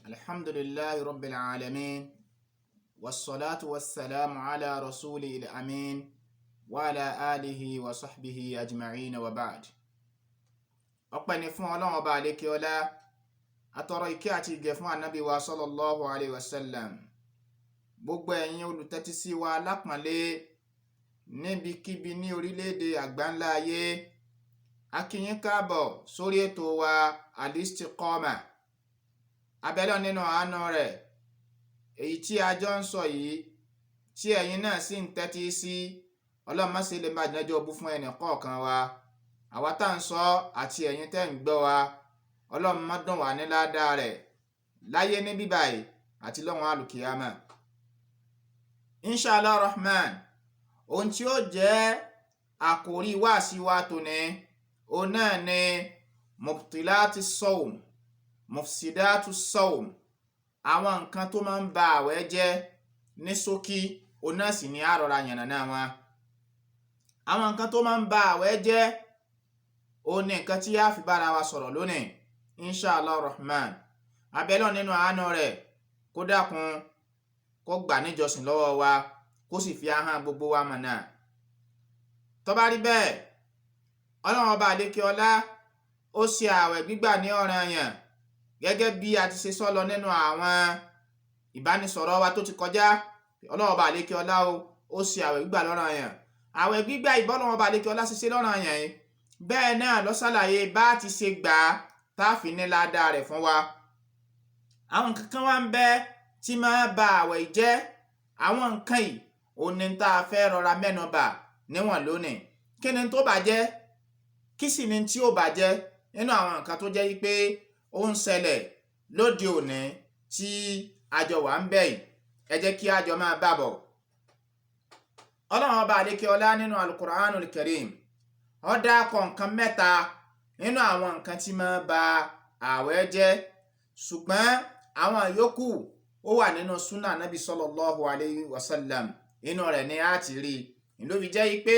Alhamdulillahi rabbil alamin. Wassalatu wassalamu ala rasulil amin wa ala alihi wa sahbihi ajma'in wa ba'd. Ọpẹ́ ni fún Ọlọ́run Ọba àlékè ọlá, atọrọ ìkẹ́ àti ìgẹ̀ fún Ànábì wa sallallahu alayhi wa sallam. Gbogbo ẹ̀yin olùtẹ́tí sí wa lápọ̀nlé níbikíbi ní orílẹ̀-èdè àgbáńlá ayé, a kí yín káàbọ̀ sórí ètò wa Al-Istiqama. Abẹ́lẹ́ nínú àánú rẹ̀, èyí tí a jọ ń sọ yìí tí ẹ̀yin náà sì ń tẹ́tí sí, Ọlọ́run má ṣe lè máa jẹ́jọ́ ọbú fún ẹnì kọ̀ọ̀kan wa. Àwa tá ń sọ àti ẹ̀yin tẹ́ ń gbọ́ wa, Ọlọ́run má dùn wá ní ládàá rẹ̀ láyé ní bíbáyìí àti lọ́run àlùkìyámà. Inshallah Rahman, ohun tí ó jẹ́ àkòrí wáàsí wa tòní, òun náà ni mubtilati sawm, mufsidatu sawm, àwọn nǹkan tó máa ń ba àwẹ̀ jẹ́ ní ṣókí, òun náà sì ni a rọra yànnàná wọn. Àwọn nǹkan tó máa ń ba àwẹ̀ jẹ́, òun ni nǹkan tí a fi bára wa sọ̀rọ̀ lónìí, Inshallah Rahman. Abẹ́lẹ́ nínú àánú rẹ̀ kó dákun kó gbà níjọsìn lọ́wọ́ wa, kó sì fi ahọ́n gbogbo wa mọ̀nà. Tó bá rí bẹ́ẹ̀, Ọlọ́run Ọba àlékè ọlá ó ṣe àwẹ̀ gbígbà ní ọ̀ranyàn gẹ́gẹ́ bí a ti ṣe sọ lọ nínú àwọn ìbánisọ̀rọ̀ wa tó ti kọjá. Ọlọ́run Ọba àlékè ọlá ó ṣe àwẹ̀ gbígbà lọ́ranyàn. Àwẹ̀ gbígbà Ọlọ́run Ọba àlékè ọlá ṣe lọ́ranyàn yìí, bẹ́ẹ̀ náà ló ṣàlàyé bá ti ṣe gbà á tá a fi ní ládàá rẹ̀ fún wa. Àwọn nǹkan kan wá ń bẹ tí máa ba àwẹ̀ jẹ́. Àwọn nǹkan yìí òun ni tá a fẹ́ rọra mẹ́nu bà níwọ̀n lónìí. Kí ni tó bàjẹ́? Kí sì ni tí ó bàjẹ́ nínú àwọn nǹkan tó jẹ́ pé ó ń ṣẹlẹ̀ lóde òní tí àjọ wà ń bẹ̀ yìí? Ẹ jẹ́ kí àjọ máa bá bọ̀. Ọlọ́run Ọba àlékè ọlá nínú Al-Qur'anul Karim, ó dákọ̀ nǹkan mẹ́ta nínú àwọn nǹkan tí máa ba àwẹ̀ jẹ́, ṣùgbọ́n àwọn yòókù ó wà nínú súnà Nabi sallallahu alayhi wa sallam. Inú rẹ̀ ni a ti rí. Ló fi jẹ́ pé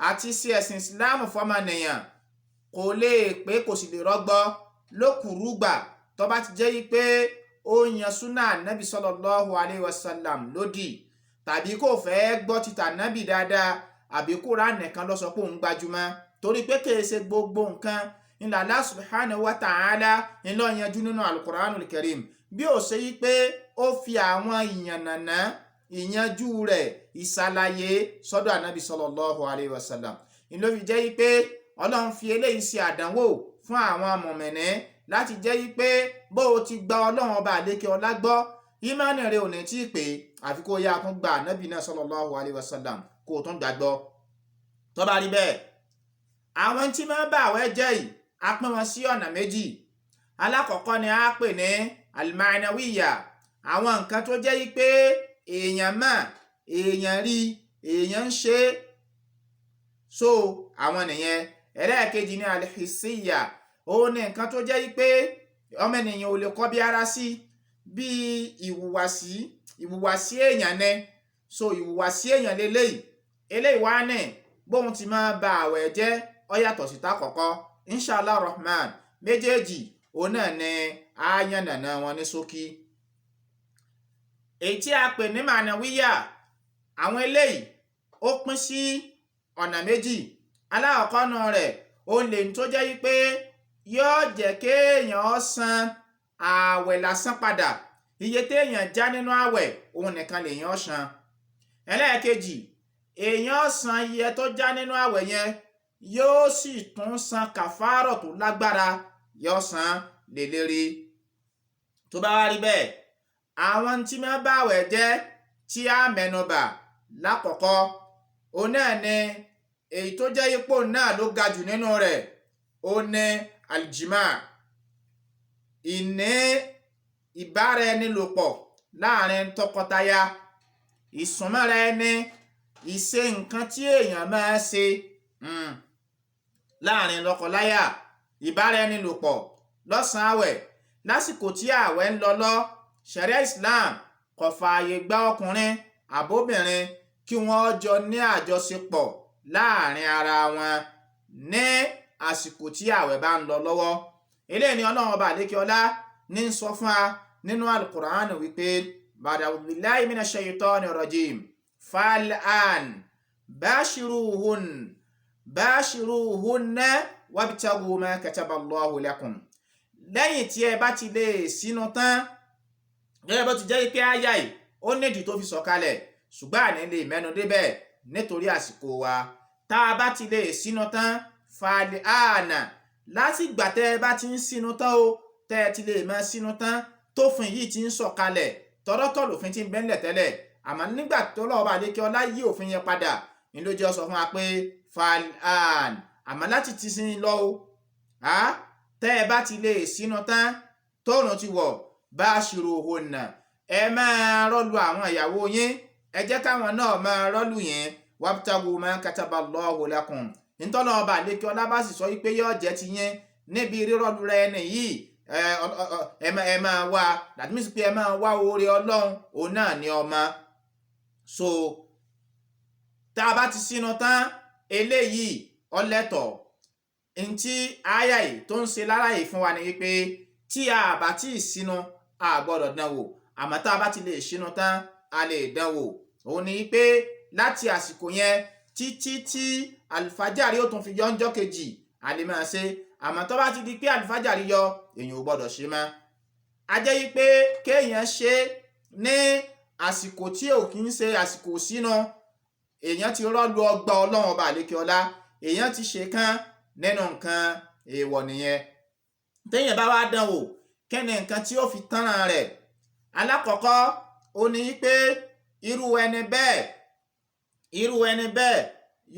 àti sí ẹ̀sìn Islam fọ́mọnìyàn kò lè pé kò sì lè rọ́gbọ́ lókùrúgbà tó bá ti jẹ́ pé ó yan súnà Nabi sallallahu alayhi wa sallam lódì, tàbí kò fẹ́ gbọ́ títà Nabi dáadáa, àbí Kùránì nìkan ló sọ pé òun gbajúmọ̀. Torí pé kìí ṣe gbogbo nǹkan ní Allah subhanahu wa ta'ala ń lọ yanjú nínú Al-Qur'anul Karim, bí ó ṣe pé ó fi àwọn ìyànnàná ìyanjú rẹ̀ ìṣàlàyé sọ́dọ̀ Ànábì sallallahu alayhi wa sallam. Ló fi jẹ́ pé Ọlọ́run fi eléyìí ṣe àdánwò fún àwọn mùmínì láti jẹ́ pé bó o ti gba Ọlọ́run Ọba àlékè ọlá gbọ́, ìmánì rẹ̀ ò ní tí ì pé àfi kó yá tún gba Ànábì náà sallallahu alayhi wa sallam kó o tún gbàgbọ́. Tó bá rí bẹ́ẹ̀, àwọn tí máa ń bá àwẹ̀ jẹ́ yìí a pín wọn sí ọ̀nà méjì. Alákọ̀ọ́kọ́ ni a pè ní al-ma'nawiyya, àwọn nǹkan tó jẹ́ pé èèyàn mọ̀, èèyàn rí, èèyàn ń ṣe, so àwọn nìyẹn. Ẹlẹ́ẹ̀kejì ni al-hissiyya, òun ni nǹkan tó jẹ́ pé ọmọ ènìyàn ò lè kọ́ bí ara sí, bí ìhùwàsí èèyàn ní, so ìhùwàsí èèyàn lélẹ́yìí. Eléyìí wá ní bóun ti máa ba àwẹ̀ jẹ́ ó yàtọ̀ sí tàkọ́kọ́. Inshallah Rahman, méjèèjì òun náà ni a yànnàná wọn ní ṣókí. Èyí tí a pè ní ma'nawiyya, àwọn eléyìí ó pín sí ọ̀nà méjì. Alákọ̀ọ́kọ́ náà rẹ̀ òun lè tó jẹ́ pé yóò jẹ́ kéèyàn san ààwẹ̀ lásán padà. Iye téèyàn já nínú ààwẹ̀ òun nìkan lèèyàn san. Ẹlẹ́ẹ̀kejì, èèyàn san iye tó já nínú ààwẹ̀ yẹn, yóò sì tún san kàfárọ̀ tó lágbára, yóò san lé lérí. Tó bá wá rí bẹ́ẹ̀, àwọn tí máa bá àwẹ̀ jẹ́ tí a mẹ́nubà lákọ̀ọ́kọ́, òun náà ni èyí tó jẹ́ ipò náà ló ga jù nínú rẹ̀, òun ni aljima, ìní ìbáraẹnilòpọ̀ láàrin tọkọtaya, ìsúnmọ́ra ẹni, ìṣe nǹkan tí èèyàn máa ṣe láàrin lọ́kọláya, ìbáraẹnilòpọ̀ lọ́sàn-án àwẹ̀. Lásìkò tí àwẹ̀ ń lọ lọ, Sharia Islam kò fààyè gba ọkùnrin àbóbìnrin kí wọ́n jọ ní àjọṣepọ̀ láàrin ara wọn ní àsìkò tí àwẹ̀ bá ń lọ lọ́wọ́. Eléyìí ni Ọlọ́run Ọba àlékè ọlá ní sọ fún wa nínú al-Qur'an wípé ba'da'udhu billahi minash shaitani rajim fal'an bashiruhunna wabtagu ma kataballahu lakum. Lẹ́yìn tí ẹ bá ti lè sínú tán, gẹ́gẹ́ bó ti jẹ́ pé àyà yìí ó nídìí tó fi sọ̀kalẹ̀, ṣùgbọ́n àní lè mẹ́nu débẹ̀ nítorí àsìkò wa. Tá a bá ti lè sínú tán fal'ana, láti ìgbà tẹ́ ẹ bá ti ń sínú tán o, tẹ́ ẹ ti lè máa sínú tán tófin yìí ti ń sọ̀kalẹ̀, tọ́rọ́tọ̀ lòfin ti ń bẹ́ńlẹ̀ tẹ́lẹ̀, àmọ́ nígbà tó lọ́wọ́ bá lékè ọlá yí òfin yẹn padà ní ló jẹ́ sọ fún wa pé fal'an, àmọ́ láti ti sin lọ o, tẹ́ ẹ bá ti lè sínú tán tóòrùn ti wọ̀ bashiruhunna, ẹ máa rọ́lu àwọn ìyàwó yín, ẹ jẹ́ káwọn náà máa rọ́lu yẹn, wabtagu ma kataballahu lakum. Nítorí ọba lékè ọlá bá sì sọ wípé yóò jẹ́ ti yẹn níbi rírọ́lu rẹ ẹni yìí, ẹ máa wá, that means pé ẹ máa wá oore Ọlọ́run, òun náà ni ọmọ. So tá a bá ti sínú tán eléyìí ọlẹ́tọ̀, ntí àyà yìí tó ń ṣe lálàyé fún wa ni wípé tí a bá tí ì sínú a gbọ́dọ̀ dán wò, àmọ́ tá a bá ti lè sínú tán a lè dán wò. Òun ni pé láti àsìkò yẹn títí tí alifájàrí ó tún fi yọ ọjọ́ kejì a lè máa ṣe, àmọ́ tó bá ti di pé alifájàrí yọ èèyàn ò gbọ́dọ̀ ṣe mọ́. A jẹ́ wípé kéèyàn ṣe ní àsìkò tí ò kí ń ṣe àsìkò sínú, èèyàn ti rọ́lu ọgbà Ọlọ́run ọba àlékè ọlá, èèyàn ti ṣe kán nínú nǹkan èèwọ̀ nìyẹn. Téèyàn bá wá dán wò kẹ́ni nǹkan tí ó fi tánràn rẹ̀. Alákọ̀ọ́kọ́ ó ní pé irú ẹni bẹ́ẹ̀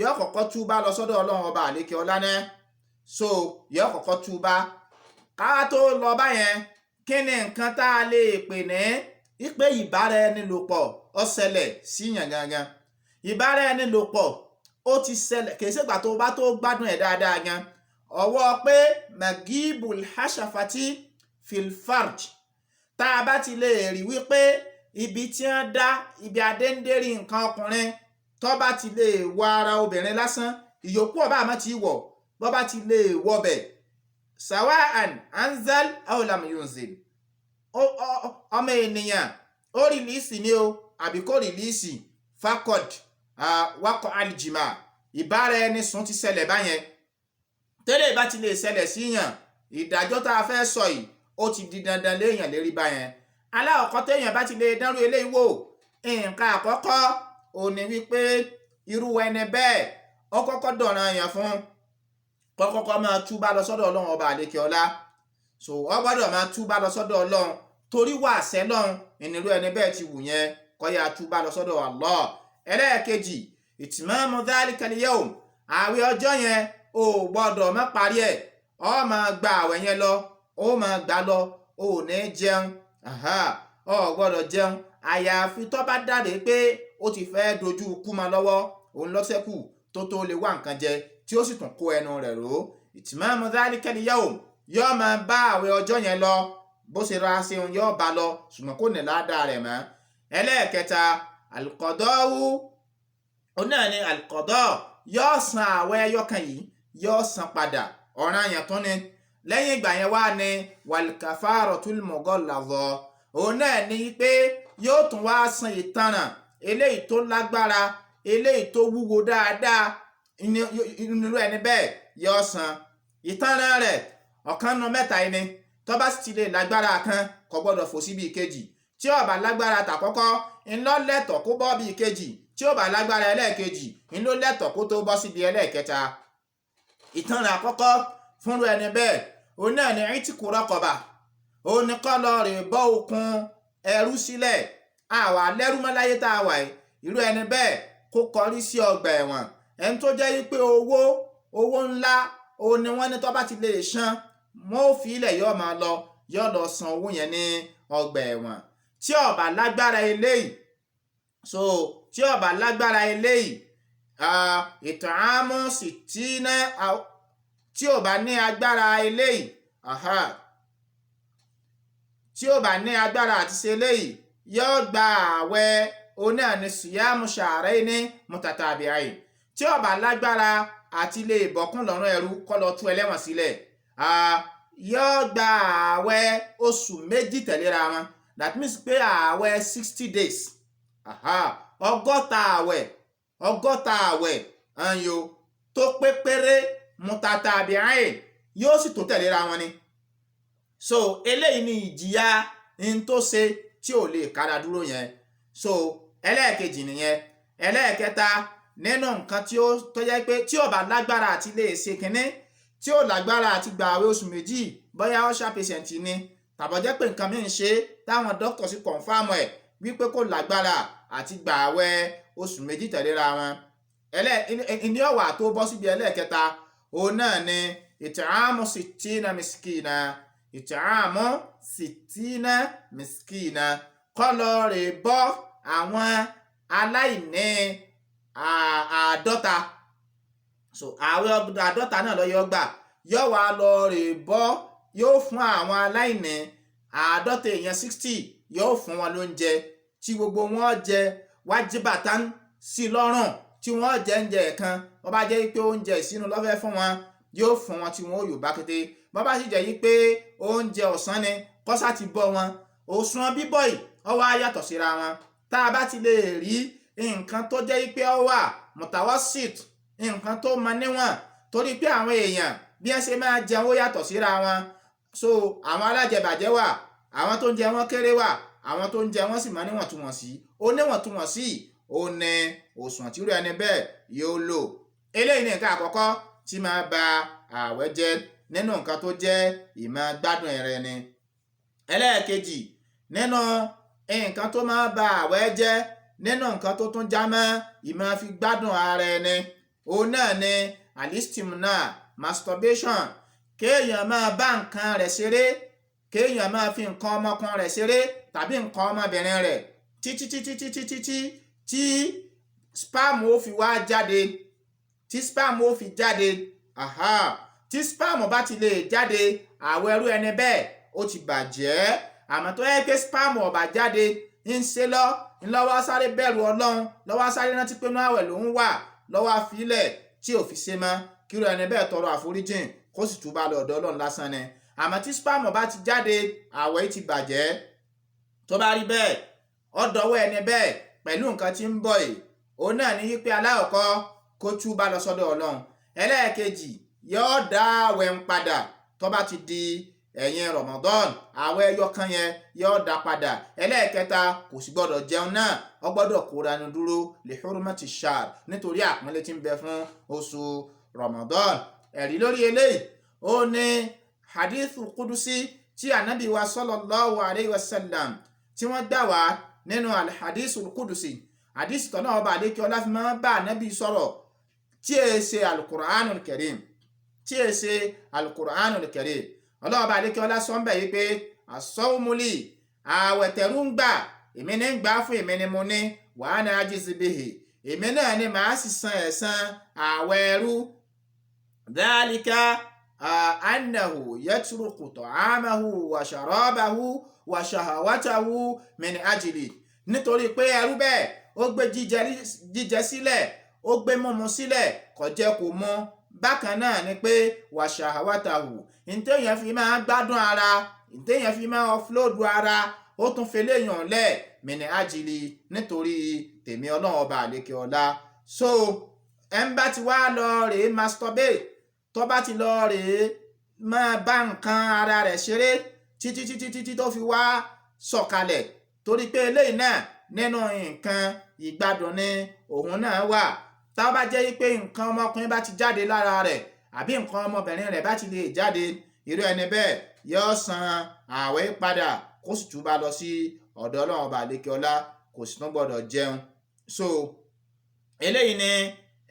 yóò kọ́kọ́ túbá lọ sọ́dọ̀ Ọlọ́run ọba àlékè ọlá náà. So yóò kọ́kọ́ túbá. Ká tó lọ báyẹn, kí ni nǹkan tá a lè pè ní ìpè ìbáraẹnilòpọ̀ ó ṣẹlẹ̀ síyàn gangan. Ìbáraẹnilòpọ̀ ó ti ṣẹlẹ̀ kìí ṣègbà tó bá tó gbádùn ẹ̀ dáadáa gan. Ọwọ́ pé magibul hashafati fil farj, tá a bá ti lè rí wípé ibi tí wọ́n dá ibi adéǹdérí nǹkan ọkùnrin tó bá ti lè wọ ara obìnrin lásán, ìyókù ọba àmọ́ ti wọ̀, bó bá ti lè wọbẹ̀ sawa'an anzal aw lam yunzil, ọmọ ènìyàn ó rìlíìsì ni o àbí kò rìlíìsì, fakọd wakọ̀ aljima, ìbára ẹni sùn ti ṣẹlẹ̀ báyẹn. Tẹ́lẹ̀ bá ti lè ṣẹlẹ̀ síyàn, ìdájọ́ tá a fẹ́ sọ yìí ó ti di dandan léèyàn lérí báyẹn. Alákọ̀ọ́kọ́ téèyàn bá ti lè dánrú eléyìí wò, nǹkan àkọ́kọ́ ò ní wípé irú ẹni bẹ́ẹ̀ ó kọ́kọ́ dọ̀ràn yàn fún kọ́kọ́ máa túbá lọ sọ́dọ̀ Ọlọ́run ọba àlékè ọlá. So ó gbọ́dọ̀ máa túbá lọ sọ́dọ̀ Ọlọ́run, torí wà sẹ́lọ́run ìnirú ẹni bẹ́ẹ̀ ti wù yẹn kó yá túbá lọ sọ́dọ̀ Allah. Ẹlẹ́ẹ̀kejì, ìtìmọ́mù dhalikal yawm, àwẹ̀ ọjọ́ yẹn ò gbọ́dọ̀ má parí ẹ̀, ó máa gba àwẹ̀ yẹn lọ, ó máa gbà lọ, ò ní jẹun, ó gbọ́dọ̀ jẹun àyàfi tó bá dáre pé ó ti fẹ́ dojú kú ma lọ́wọ́, òun lọ́sẹ̀kù tó lè wá nǹkan jẹ tí ó sì tún kó ẹnu rẹ̀ ró. Ìtìmọ́mù dhalikal yawm yóò máa bá àwẹ̀ ọjọ́ yẹn lọ, bó ṣe ra ṣeun yóò bá lọ, ṣùgbọ́n kò ní ládàá rẹ̀ mọ́. Ẹlẹ́ẹ̀kẹta, alqadawu, ó náà ní alqada, yóò san àwẹ̀ ẹyọkan yìí, yóò san padà, ọ̀ranyàn tún ni. Lẹ́yìn ìgbà yẹn wá ní walkafaratul mughallazah, òun náà ní pé yóò tún wá san ìtanràn eléyìí tó lágbára, eléyìí tó wúwo dáadáa, inú ẹni bẹ́ẹ̀ yóò san ìtanràn rẹ̀. Ọ̀kan nu mẹ́ta ẹni tó bá sì ti lè lágbára kan kò gbọ́dọ̀ fò síbi ìkejì. Tí ó bá lágbára tàkọ́kọ́ ńlọ lẹ́tọ̀ kó bọ́ bí ìkejì, tí ó bá lágbára ẹlẹ́ẹ̀kejì ńlọ lẹ́tọ̀ kó tó bọ́ síbi ẹlẹ́ẹ̀kẹta. Ìtanràn àkọ́kọ́ fúnru ẹni bẹ́ẹ̀ òun náà ní ìtìkú raqaba, òun ní kó lọ rè bọ́ okùn ẹrú sílẹ̀. Àwa lẹ́rú mọ́ láyé tá a wà yìí, irú ẹni bẹ́ẹ̀ kó kọrí sí ọgbà ẹ̀wọ̀n. Ẹni tó jẹ́ wípé owó ńlá òun ni wọ́n ní tó bá ti lè san, wọ́n ó fi ilẹ̀ yóò máa lọ, yóò lọ san owó yẹn ní ọgbà ẹ̀wọ̀n. Tí ó bá lágbára eléyìí, tí ó bá lágbára eléyìí, ìtààmú sittina, tí ó bá ní agbára eléyìí, tí ó bá ní agbára àti ṣe eléyìí, yóò gba àwẹ̀ oní àní siyamu shahraini mutatabi'ain. Tí ó bá lágbára àti lè bọ́kún lọ́rùn ẹrú kó lọ tú ẹlẹ́wọ̀n sílẹ̀, yóò gba àwẹ̀ oṣù méjì tẹ̀léra wọn. that means pé ààwẹ̀ 60 days ọgọ́ta ààwẹ̀ ẹ̀yìn o tó pé péré mutatabi'ain yóò sì tó tẹ̀léra wọn ni. So eléyìí ni ìjìyà n tó ṣe tí ò lè kára dúró yẹn. So ẹlẹ́ẹ̀kejì nìyẹn. Ẹlẹ́ẹ̀kẹta nínú nǹkan tí ó tó jẹ́ pé tí ò bá lágbára àti lè ṣe kínní, tí ò lágbára àti gba àwẹ̀ oṣù méjì, bóyá ulcer patient ni tàbọ̀ jẹ́ pé nǹkan mìíràn ṣe táwọn dókítà sì kọ̀ǹfàmù ẹ̀ wípé kò lágbára àti gba àwẹ̀ oṣù méjì tẹ̀léra wọn. Ìní ọ̀wà tó bọ́ síbi ẹlẹ́ẹ̀kẹta òun náà ni ìt'āmu sittīna miskīna. Ìt'āmu sittīna miskīna kọ́ lọ rè bọ́ àwọn aláìní àádọ́ta. So àwẹ̀ àádọ́ta náà lọ yọ gbà, yóò wá lọ rè bọ́, yóò fún àwọn aláìní àádọ́ta èèyàn 60, yóò fún wọn lóúnjẹ tí gbogbo wọn jẹ wájibatan sí lọ́rùn, tí wọ́n jẹ oúnjẹ kan. Wọ́n bá jẹ́ pé oúnjẹ ìsínú lọ́fẹ́ fún wọn, yóò fún wọn tí wọ́n yóò bá kété. Wọ́n bá sì jẹ́ pé oúnjẹ ọ̀sán ni kọ́sá ti bọ́ wọn. Òṣùwọ̀n bíbọ̀ yìí ó wá yàtọ̀ síra wọn. Tá a bá ti lè rí nǹkan tó jẹ́ pé ó wà mutawassit, nǹkan tó mọ níwọ̀n, torí pé àwọn èèyàn bí wọ́n ṣe máa jẹun ó yàtọ̀ síra wọn. So àwọn alájẹbàjẹ́ wà, àwọn tó ń jẹ wọ́n kéré wà, àwọn tó ń jẹ wọ́n sì máa níwọ̀ntúnwọ̀nsí. Oníwọ̀ntúnwọ̀nsí ó ní òṣùwọ̀n tí irú ẹni bẹ́ẹ̀ yóò lò. Eléyìí ní nǹkan àkọ́kọ́ tí máa ba ààwẹ̀ jẹ́ nínú nǹkan tó jẹ́ ìmọ̀ gbádùn ẹ̀rẹ̀ ni. Ẹlẹ́ẹ̀kejì nínú nǹkan tó máa ba ààwẹ̀ jẹ́ nínú nǹkan tó tún já mọ́ ìmọ̀ fi gbádùn ara ẹni, òun náà ni alistimna, masturbation. Kéèyàn máa bá nǹkan rẹ̀ ṣeré, kéèyàn máa fi nǹkan ọmọkùnrin rẹ̀ ṣeré tàbí nǹkan ọmọbìnrin rẹ̀ títí tí sperm ó fi wá jáde, tí sperm ó fi jáde. Tí sperm bá ti lè jáde, àwẹ̀ irú ẹni bẹ́ẹ̀ ó ti bàjẹ́. Àmọ́ tó yẹ pé sperm ó bá jáde ń ṣe ńlọ́wọ́ sáré bẹ̀rù Ọlọ́run, lọ́wọ́ sáré rántí pé inú àwẹ̀ ló ń wà, lọ́wọ́ àfilẹ̀ tí ò fi ṣe mọ́, kí irú ẹni bẹ́ẹ̀ tọrọ àforíjìn kó sì túbà lọ ọ̀dọ̀ Ọlọ́run lásán ni. Àmọ́ tí sperm bá ti jáde, àwẹ̀ ti bàjẹ́. Tó bá rí bẹ́ẹ̀, ó dọwọ́ ẹni bẹ́ẹ̀ pẹ̀lú nǹkan tí ń bọ̀ yìí. Òun náà ní wípé alákọ̀ọ́kọ́ kó túbà lọ sọ́dọ̀ Ọlọ́run. Ẹlẹ́ẹ̀kejì, yóò dá àwẹ̀ ń padà tó bá ti di ẹ̀yìn Ramadan, àwẹ̀ ẹyọ kan yẹn yóò dá padà. Ẹlẹ́ẹ̀kẹta, kò sì gbọ́dọ̀ jẹun náà, ó gbọ́dọ̀ kóranu dúró li hurmati shahr, nítorí àpọ́nlé tí ń bẹ fún oṣù Ramadan. Ẹ̀rí lórí eléyìí ó ní hadithu kudusi tí ànábì wa sallallahu alayhi wa sallam tí wọ́n gbà wá nínú alhadisul kudusi. Hadith tọ́nà ọba àlékí ọlá fi máa bá ànábì sọ̀rọ̀ tí è ṣe alukur'anul karim, tí è ṣe alukur'anul karim. Ọlọ́ọ̀bá àlékí ọlá sọ ń bẹ̀ yìí pé as-sawmu li, ààwẹ̀ tẹ̀rù ń gbà, èmi ní ń gbà fún, èmi ni mo ní, wa ana ajizu bihi, èmi náà ni màá sì san ẹ̀san ààwẹ̀ ẹrú. Dhalika annahu yatruku ta'amahu wa sharabahu wa shahawatahu min ajli, nítorí pé ẹrú bẹ́ẹ̀ ó gbé jíjẹ sílẹ̀, ó gbé mímu sílẹ̀, kò jẹ kò mu. Bákan náà ni pé wa shahawatahu, ìtẹ̀yàn fi máa gbádùn ara, ìtẹ̀yàn fi máa offload ara, ó tún fi léèyàn lẹ̀ min ajli, nítorí tèmi Ọlọ́run ọba àlékè ọlá. So ẹ̀ ń bá ti wá lọ rèé masturbate, tó bá ti lọ rèé máa bá nǹkan ara rẹ̀ ṣeré títí tó fi wá sọ̀kalẹ̀, torí pé eléyìí náà nínú nǹkan ìgbádùn ni òun náà wà. Tá bá jẹ́ pé nǹkan ọmọkùnrin bá ti jáde lára rẹ̀ àbí nǹkan ọmọbìnrin rẹ̀ bá ti lè jáde, irú ẹni bẹ́ẹ̀ yóò san ààwẹ̀ padà, kó sì túbà lọ sí ọ̀dọ̀ Ọlọ́run ọba àlékè ọlá, kò sì tún gbọ́dọ̀ jẹun. So eléyìí ni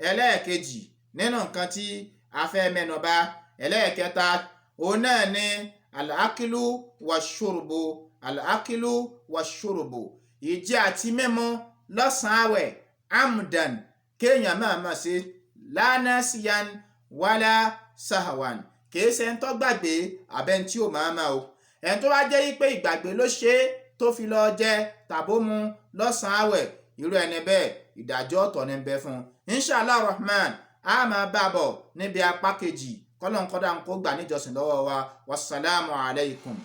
ẹlẹ́ẹ̀kejì nínú nǹkan tí a fẹ́ mẹ́nubà. Ẹlẹ́ẹ̀kẹta òun náà ni al-akilu wash-shurbu. Al-akilu wash-shurbu, ìjẹ àti mímu lọ́sàn-án àwẹ̀ amdan, kéèyàn máa ṣe la nasiyan wala sahawan, kìí ṣe ń tó gbàgbé àbẹ́ni tí ò máa o. ẹni tó bá jẹ́ pé ìgbàgbé ló ṣe é tó fi lọ jẹ tàbó mu lọ́sàn-án àwẹ̀, irú ẹni bẹ́ẹ̀ ìdájọ́ ọ̀tọ̀ ní bẹ fún. Inshallah rahman, a máa bá bọ̀ níbi apá kejì. Kọ́lọ́n kọ́dà ń kó gbà níjọsìn lọ́wọ́ wa. Wassalamu alaikum.